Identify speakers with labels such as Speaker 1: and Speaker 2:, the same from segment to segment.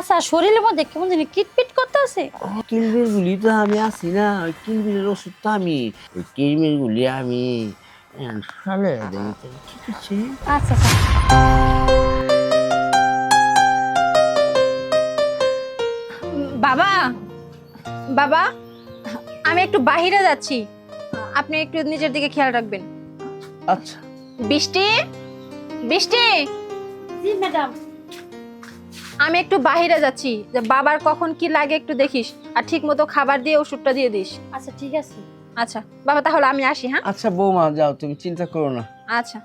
Speaker 1: চাচা শরীরের মধ্যে কেমন জানি কিটপিট করতে আছে।
Speaker 2: কিলবির গুলি তো আমি আছি না, ওই কিলবিরের ওষুধ তো আমি, ওই কিলবির গুলি আমি সালে দেই। ঠিক আছে।
Speaker 1: আচ্ছা আচ্ছা। বাবা বাবা, আমি একটু বাহিরে যাচ্ছি, আপনি একটু নিজের দিকে খেয়াল রাখবেন।
Speaker 2: আচ্ছা।
Speaker 1: বৃষ্টি, বৃষ্টি।
Speaker 3: জি ম্যাডাম।
Speaker 1: আমি একটু বাহিরে যাচ্ছি, যে বাবার কখন কি লাগে একটু দেখিস, আর ঠিক মতো খাবার দিয়ে ওষুধটা দিয়ে দিস।
Speaker 3: আচ্ছা ঠিক আছে।
Speaker 1: আচ্ছা বাবা, তাহলে আমি আসি। হ্যাঁ
Speaker 2: আচ্ছা বৌমা, যাও, তুমি চিন্তা করো না।
Speaker 1: আচ্ছা।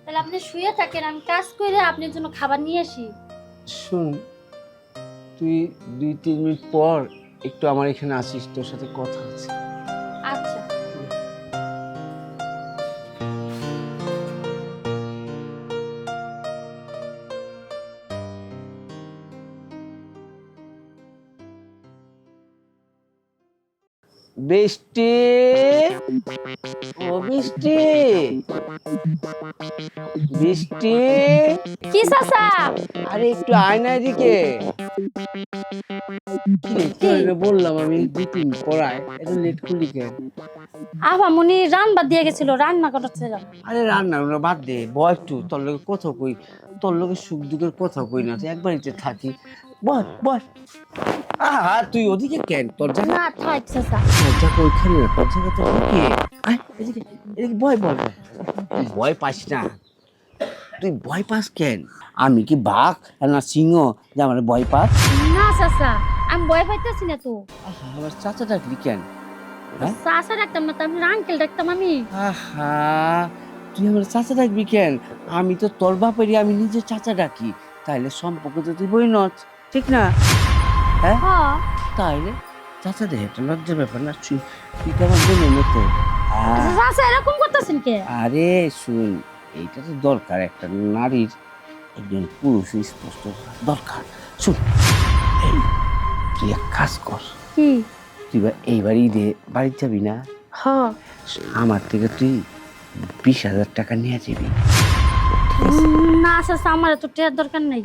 Speaker 3: তাহলে আপনি শুয়ে থাকেন, আমি কাজ করে আপনার জন্য খাবার নিয়ে আসি।
Speaker 2: শুন, তুই 2-3 মিনিট পর একটু আমার এখানে আসিস, তোর সাথে কথা আছে।
Speaker 3: আচ্ছা।
Speaker 2: বৃষ্টি, ও বৃষ্টি, বৃষ্টি।
Speaker 1: কি চাচা?
Speaker 2: আরে একটু আয় না এদিকে। বললাম আমি 2-3 পড়ায়, এত লেট করলি কেন?
Speaker 3: আপামনি রান্না দিয়ে গেছিল, রান্না করতেছিলাম।
Speaker 2: আরে রান্না বাদ দে, বয় একটু, তোর লগে কথা কই, তোর লগে সুখ দুঃখের কথা কই না, এক বাড়িতে থাকি। বয় বয়। আহা, তুই ওদিকে কেন? তোর জায়গা,
Speaker 3: না থাক চাচা।
Speaker 2: তোর জায়গা ওইখানে না, তোর জায়গা তো ওদিকে। আয় এদিকে, এদিকে বয় বয় বয়। তুই ভয় পাস না, তুই ভয় পাস কেন? আমি কি বাঘ না সিংহ যে আমার ভয় পাস?
Speaker 3: না চাচা, আমি ভয় পাইতেছি না তো।
Speaker 2: আহা, আমার চাচা ডাকলি কেন? হ্যাঁ?
Speaker 3: চাচা ডাকতাম না তো, আমি আঙ্কেল ডাকতাম আমি।
Speaker 2: আহা, তুই আমার চাচা ডাকবি কেন? আমি তো তোর বাপেরই আমি নিজে চাচা ডাকি, তাইলে সম্পর্ক তো তুই বই নচ, ঠিক না? হ্যাঁ,
Speaker 3: হ্যাঁ।
Speaker 2: তাইলে চাচা দেখ, একটা লজ্জার ব্যাপার না। তুই কেমন বলবো মতো?
Speaker 3: চাচা এরকম করতেছেন কে?
Speaker 2: আরে শুন, এইটা তো দরকার, একটা নারীর একজন পুরুষ স্পষ্ট দরকার। শুন, এই, তুই এক কাজ কর,
Speaker 3: কি?
Speaker 2: তুই এইবার ঈদে বাড়ি যাবি না?
Speaker 3: হ্যাঁ।
Speaker 2: আমার থেকে তুই 20,000 টাকা নিয়ে যাবি।
Speaker 3: না চাচা, আমার এত টাকার দরকার নাই।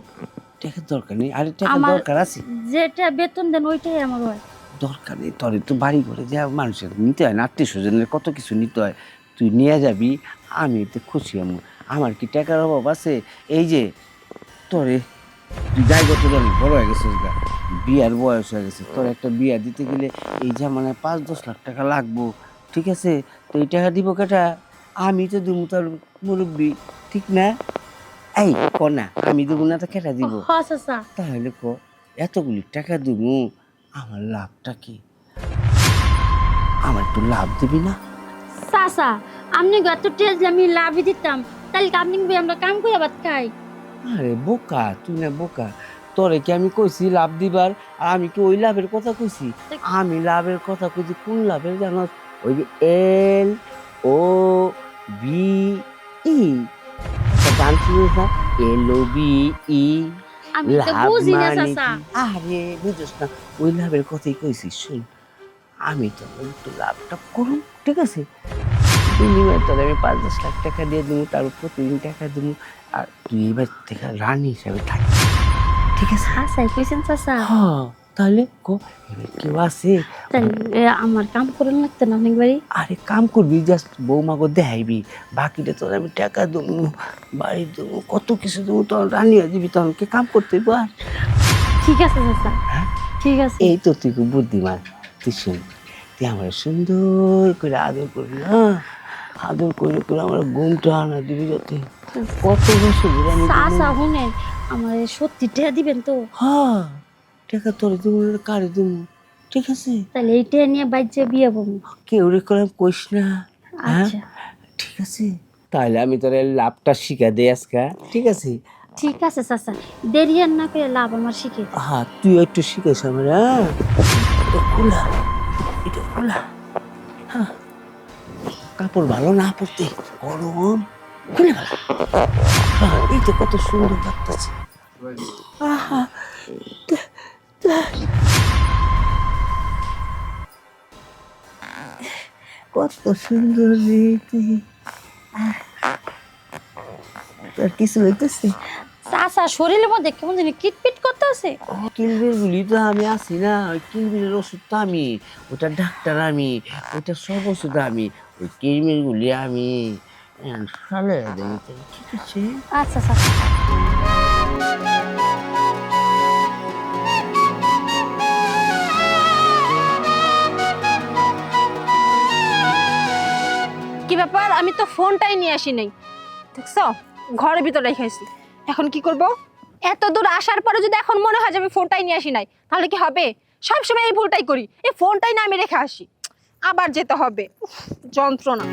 Speaker 2: টাকার দরকার নেই? আরে টাকার
Speaker 3: আমার
Speaker 2: দরকার আছে।
Speaker 3: যেটা বেতন দেন ওইটাই আমার হয়।
Speaker 2: দরকার নেই, তোর তো বাড়ি ঘরে যা মানুষের নিতে হয় না, আত্মীয় স্বজনের কত কিছু নিতে হয়, তুই নিয়ে যাবি। আমি এতে খুশি, আমার কি টাকার অভাব আছে? এই যে তোরে, তুই দায়গত অনেক বড় হয়ে গেছিস গা, বিয়ার বয়স হয়ে গেছে, তোর একটা বিয়া দিতে গেলে এই জামানায় 5-10 লাখ টাকা লাগবো, ঠিক আছে? তো এই টাকা দিব কেটা? আমি তো দেবো, তোর মুরব্বী, ঠিক না? এই ক না, আমি দেবো না তো কেটা দিব?
Speaker 3: হ্যাঁ চাচা।
Speaker 2: তাহলে ক, এতগুলি টাকা দেবো, আমার লাভটা কি? আমার একটু লাভ দিবি না?
Speaker 3: চাচা, আপনি এত টেস্ট আমি লাভই দিতাম, তাহলে কি আপনি আমরা কাম করে আবার খাই?
Speaker 2: আরে বোকা, তুই না বোকা, তোরে কি আমি কইছি লাভ দিবার? আর আমি কি ওই লাভের কথা কইছি? আমি লাভের কথা কইছি কোন লাভের জানো? ওই যে LOVE, গান শুনিস না? LOVE,
Speaker 3: আমি তো
Speaker 2: লাভ
Speaker 3: বুঝি না
Speaker 2: মানে
Speaker 3: চাচা।
Speaker 2: কি? আরে বুঝছ না, ওই লাভের কথাই কইছি। শুন, আমি তো একটু লাভটা করুম, ঠিক আছে? বিনিময়ে তোর আমি 5-10 লাখ টাকা দিয়ে দেবো, তার প্রতিদিন টাকা দেবো, আর তুই এবার থেকে রানী হিসাবে থাকবি, ঠিক আছে?
Speaker 3: হাসাই কইছেন চাচা?
Speaker 2: হ্যাঁ, তাহলে এবার কেউ আছে?
Speaker 3: তাহলে আমার কাম করে লাগতো না অনেকবারই।
Speaker 2: আরে কাম করবি, জাস্ট বৌমাকে দেখাইবি, বাকিটা তোর আমি টাকা দেবো, বাড়ি দেবো, কত কিছু দেবো, তোর রানী হয়ে যাবি, তখন কে কাম করতে হইব আর?
Speaker 3: ঠিক আছে চাচা,
Speaker 2: হ্যাঁ,
Speaker 3: ঠিক আছে।
Speaker 2: এই তো তুই খুব বুদ্ধিমান। তুই শুন, তুই আমার সুন্দর করে আদর করবি, হ্যাঁ, আদর করে করে আমার ঘুমটা আনা দিবি, যাতে কত বছর ধরে আমি
Speaker 3: চাচা শুনেন, আমার সত্যি টাকা দিবেন তো?
Speaker 2: হ্যাঁ, টাকা তোর দেবো, কারে দেবো, ঠিক আছে?
Speaker 3: তাহলে এই টাকা নিয়ে বাইরে বিয়ে বলবো।
Speaker 2: কেউ রে করে কইস না, হ্যাঁ,
Speaker 3: আচ্ছা
Speaker 2: ঠিক আছে? তাহলে আমি তোর লাভটা শিখা দেই আজকে, ঠিক আছে?
Speaker 3: ঠিক আছে চাচা, দেরি আর না করে লাভ আমার শিখে দেন।
Speaker 2: হ্যাঁ, তুই একটু শিখেছ আমার, হ্যাঁ, এটা খোলা, এটা খোলা, হ্যাঁ, কাপড় ভালো না পরতে, গরম, খুলে গেল। হ্যাঁ, এই তো কত সুন্দর লাগতেছে। আহা, কত সুন্দর রে তুই। তোর কিছু হইতেছে?
Speaker 3: চাচা শরীরের মধ্যে কেমন জানি কিটপিট করতে আছে।
Speaker 2: কিলবির গুলি তো আমি আছি না, ওই কিলবিরের ওষুধ তো আমি, ওটা ডাক্তার আমি, ওটা সব ওষুধ আমি, ওই কিলবির গুলি আমি সালে ঠিক আছে।
Speaker 3: আচ্ছা চাচা।
Speaker 1: কি ব্যাপার, আমি তো ফোনটাই নিয়ে আসি নাই, দেখছো ঘরের ভিতরে রেখেছি। এখন কি করব? এত দূর আসার পরে যদি এখন মনে হয় যে আমি ফোনটাই নিয়ে আসি নাই, তাহলে কি হবে? সবসময় এই ভুলটাই করি, এই ফোনটাই না আমি রেখে আসি, আবার যেতে হবে। উফ, যন্ত্রণা।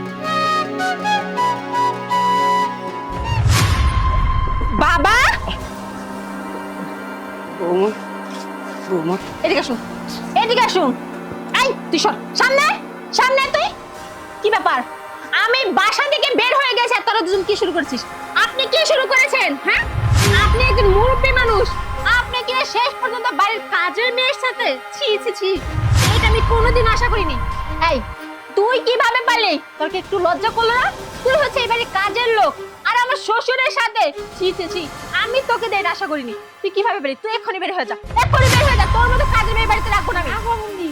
Speaker 1: বাবা,
Speaker 2: বৌমা, বৌমা,
Speaker 1: এদিকে আসুন, এদিকে আসুন। এই তুই সর সামনে, সামনে তুই। কি ব্যাপার? আমি বাসা থেকে বের হয়ে গেছি আর তোরা দুজন কি শুরু করেছিস? আপনি কি শুরু করেছেন? হ্যাঁ, আপনি একজন মুরব্বী মানুষ, আপনি কি শেষ পর্যন্ত বাড়ির কাজের মেয়ের সাথে? ছি ছি ছি, এটা আমি কোনোদিন আশা করিনি। এই তুই কিভাবে পারলি? তোর কি একটু লজ্জা করলো না? তুই হচ্ছে এই বাড়ির কাজের লোক আর আমার শ্বশুরের সাথে? ছি ছি ছি, আমি তোকে দিয়ে আশা করিনি। তুই কিভাবে পারলি? তুই এক্ষুনি বের হয়ে যা, এক্ষুনি বের হয়ে যা। তোর মতো কাজের মেয়ে বাড়িতে রাখবো না আমি।
Speaker 3: আপামনি,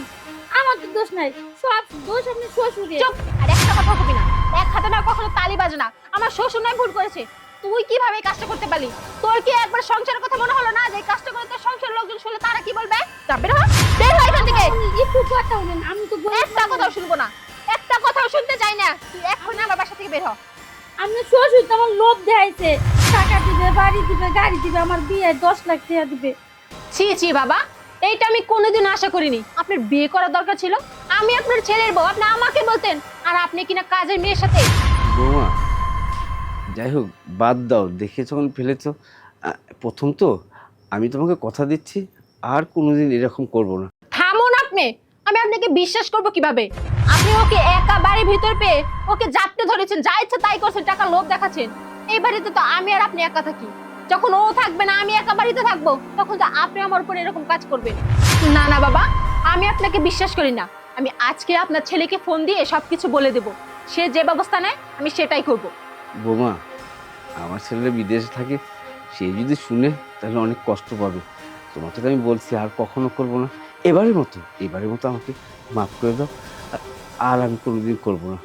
Speaker 3: আমার তো দোষ নাই, সব দোষ আপনি শ্বশুরের।
Speaker 1: চুপ, আর একটা কথা কবি না, এক হাতে না কখনো তালি বাজে না। আমার শ্বশুর নয় ভুল করেছে, তুই কিভাবে এই কাজটা করতে পারলি? তোর কি একবার সংসারের কথা মনে হলো না যে এই কাজটা করে তোর সংসারের লোকজন শুনলে তারা কি বলবে? যা বের হ, বের হ এখান থেকে।
Speaker 3: আপনি একটু কথা বলেন, আমি তো
Speaker 1: একটা কথাও শুনবো না, একটা কথাও শুনতে চাই না। তুই এক্ষুনি আমার বাসা থেকে বের হ।
Speaker 3: আপনি শ্বশুর তো আমার লোভ দেখাইছে, টাকা দিবে, বাড়ি দিবে, গাড়ি দিবে, আমার বিয়ে 10 লাখ টাকা দিবে।
Speaker 1: ছি ছি বাবা, এইটা আমি কোনোদিন আশা করিনি। আপনার বিয়ে করার দরকার ছিল, আমি আপনার ছেলের বউ, আপনি আমাকে বলতেন, আর আপনি কিনা কাজের মেয়ের সাথে।
Speaker 2: বৌমা, যাই হোক বাদ দাও, দেখে যখন ফেলেছো, প্রথম তো আমি তোমাকে কথা দিচ্ছি আর কোনোদিন এরকম করব না।
Speaker 1: থামুন আপনি, আমি আপনাকে বিশ্বাস করব কিভাবে? আপনি ওকে একা বাড়ির ভিতর পেয়ে ওকে জাপটে ধরেছেন, যা ইচ্ছা তাই করছেন, টাকা লোভ দেখাচ্ছেন। এই বাড়িতে তো আমি আর আপনি একা থাকি, যখন ও থাকবে না, আমি একা বাড়িতে থাকবো, তখন তো আপনি আমার উপর এরকম কাজ করবেন। না না বাবা, আমি আপনাকে বিশ্বাস করি না। আমি আজকে আপনার ছেলেকে ফোন দিয়ে সবকিছু বলে দেব, সে যে ব্যবস্থা নেয় আমি সেটাই করব।
Speaker 2: বৌমা, আমার ছেলে বিদেশে থাকে, সে যদি শুনে তাহলে অনেক কষ্ট পাবে। তোমাকে তো আমি বলছি আর কখনো করবো না, এবারের মতো আমাকে মাফ করে দাও, আর আমি কোনোদিন করবো না।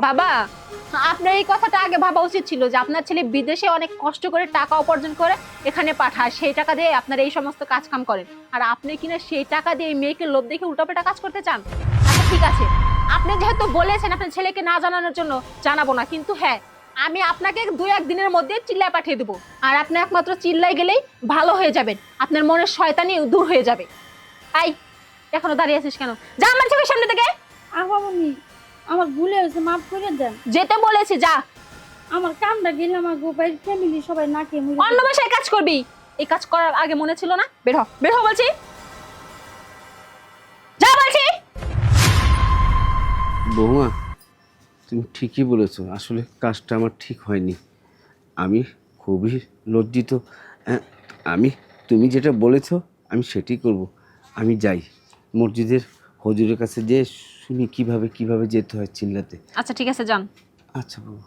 Speaker 1: বাবা, আপনার এই কথাটা আগে ভাবা উচিত ছিল যে আপনার ছেলে বিদেশে অনেক কষ্ট করে টাকা উপার্জন করে এখানে পাঠায়, সেই টাকা দিয়ে আপনার এই সমস্ত কাজ কাম করেন, আর আপনি কিনা সেই টাকা দিয়ে এই মেয়েকে লোভ দেখে উল্টাপাল্টা কাজ করতে চান। আচ্ছা ঠিক আছে, আপনি যেহেতু বলেছেন আপনার ছেলেকে না জানানোর জন্য, জানাবো না, কিন্তু হ্যাঁ আমি আপনাকে 2-1 দিনের মধ্যে চিল্লায় পাঠিয়ে দেবো, আর আপনি একমাত্র চিল্লাই গেলেই ভালো হয়ে যাবেন, আপনার মনের শয়তানি দূর হয়ে যাবে। আই, এখনো দাঁড়িয়ে আছিস কেন? যা আমার চোখের সামনে থেকে।
Speaker 3: আপামনি, আমার ভুলে হয়েছে, মাফ করে দেন।
Speaker 1: যেতে বলেছি যা।
Speaker 3: আমার কামটা গেলে আমার গোপাইয়ের ফ্যামিলি সবাই না খেয়ে মরে
Speaker 1: অন্য বাসায় কাজ করবি, এই কাজ করার আগে মনে ছিল না? বের হ, বের হ বলছি, যা বলছি।
Speaker 2: বৌমা, তুমি ঠিকই বলেছো, আসলে কাজটা আমার ঠিক হয়নি, আমি খুবই লজ্জিত। আহ, তুমি যেটা বলেছো আমি সেটাই করব। আমি যাই মসজিদের হুজুরের কাছে, যে শুনি কিভাবে কিভাবে যেতে হয় চিল্লাতে।
Speaker 1: আচ্ছা ঠিক আছে, যান।
Speaker 2: আচ্ছা বাবা।